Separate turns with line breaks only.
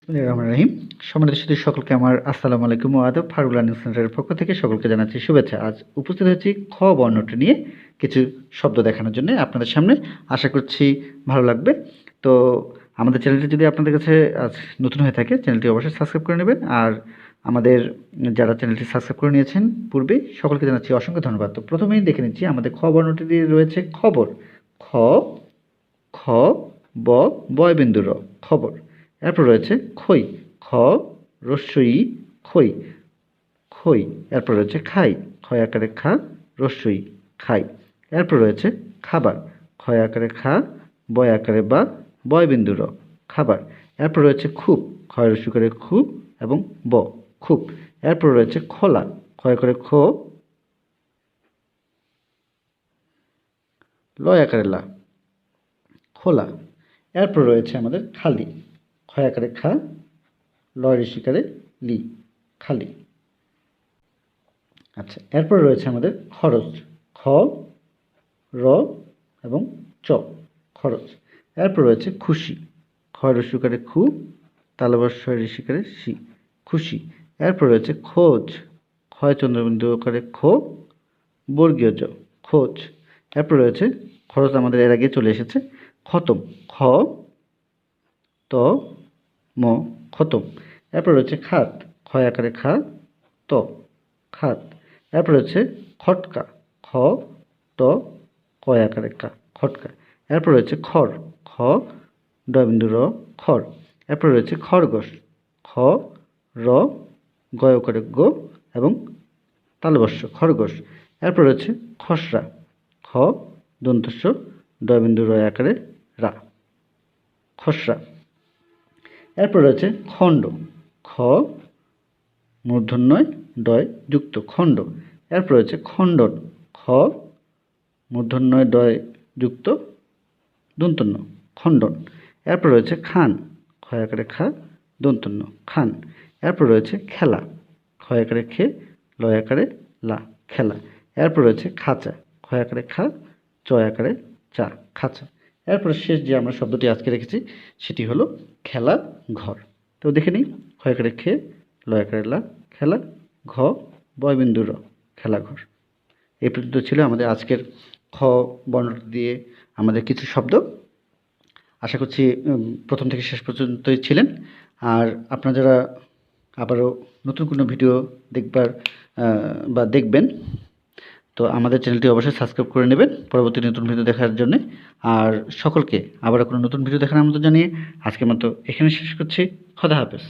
রহমান রহিম। সম্মানিত সুধী সকলকে আমার আসসালামু আলাইকুম ও আদাব। ফারুক লার্নিং সেন্টারের পক্ষ থেকে সকলকে জানাচ্ছি শুভেচ্ছা। আজ উপস্থিত হয়েছি খ বর্ণটি নিয়ে কিছু শব্দ দেখানোর জন্য আপনাদের সামনে। আশা করছি ভালো লাগবে। তো আমাদের চ্যানেলটি যদি আপনাদের কাছে আজ নতুন হয়ে থাকে, চ্যানেলটি অবশ্যই সাবস্ক্রাইব করে নেবেন। আর আমাদের যারা চ্যানেলটি সাবস্ক্রাইব করে নিয়েছেন পূর্বেই, সকলকে জানাচ্ছি অসংখ্য ধন্যবাদ। তো প্রথমেই দেখে নিচ্ছি আমাদের খ বর্ণটি দিয়ে রয়েছে খবর। খ, খ, ব, বয়বিন্দু র, খবর। এরপর রয়েছে খই। খ, রস্বই ই, খই, খই। এরপর রয়েছে খাই। ক্ষয় আকারে খা, রস্বই, খাই। এরপর রয়েছে খাবার। ক্ষয় আকারে খা, বয় আকারে বা, বয়বিন্দু র, খাবার। এরপর রয়েছে খুব। ক্ষয় রস্যই করে খু এবং ব, খুব। এরপর রয়েছে খোলা। ক্ষয় করে খ, লয় আকারে লা, খোলা। এরপর রয়েছে আমাদের খালি। ক্ষয় আকারে খা, লয় ঋষিকারে লি, খালি। আচ্ছা, এরপর রয়েছে আমাদের খরচ। খ, র এবং চ, খরচ। এরপর রয়েছে খুশি। ক্ষয় রস্যইকারে খু, তালবস্যয় ঋষিকারে সি, খুশি। এরপর রয়েছে খোঁজ। ক্ষয় চন্দ্রবিন্দু আকারে খো, বর্গীয় জ, খোঁজ। এরপর রয়েছে খরচ, আমাদের এর আগে চলে এসেছে। খতম। খ, ত, ম, খতম। এরপর রয়েছে খাত। ক্ষয় আকারে খা, ত, খাত। এরপর রয়েছে খটকা। খ, ট, কয় আকারে কা, খটকা। এরপর রয়েছে খড়। খ, ডবিন্দু র, খড়। এরপর রয়েছে খরগোশ। খ, র, গয় করে গো এবং তালবস্য, খরগোশ। এরপর রয়েছে খসড়া। খ, দন্তস্য, ডবিন্দু র আকারে রা, খসড়া। এরপর রয়েছে খণ্ড। খ, মূর্ধন্যয় ডয় যুক্ত, খণ্ড। এরপর রয়েছে খণ্ডন। খ, মূর্ধন্যয় ডয় যুক্ত দন্তন্য, খণ্ডন। এরপর রয়েছে খান। ক্ষয় আকারে খা, দন্তন্য, খান। এরপর রয়েছে খেলা। ক্ষয় আকারে খে, লয় আকারে লা, খেলা। এরপর রয়েছে খাঁচা। ক্ষয় আকারে খা, চয় আকারে চা, খাঁচা। এরপর শেষ যে আমরা শব্দটি আজকে রেখেছি সেটি হলো খেলা ঘর। তো দেখে নিই। ক্ষয় আকারে খে, লয় আকারে লা, খেলা, ঘ, বয়বিন্দু র, খেলাঘর। এই পর্যন্ত ছিল আমাদের আজকের খ বর্ণটি দিয়ে আমাদের কিছু শব্দ। আশা করছি প্রথম থেকে শেষ পর্যন্তই ছিলেন। আর আপনারা যারা আবারও নতুন কোনো ভিডিও দেখবার বা দেখবেন, তো আমাদের চ্যানেলটি অবশ্যই সাবস্ক্রাইব করে নেবেন পরবর্তী নতুন ভিডিও দেখার জন্যে। আর সকলকে আবারও কোনো নতুন ভিডিও দেখার আমন্ত্রণ জানিয়ে আজকের মতো এখানে শেষ করছি। খোদা হাফেজ।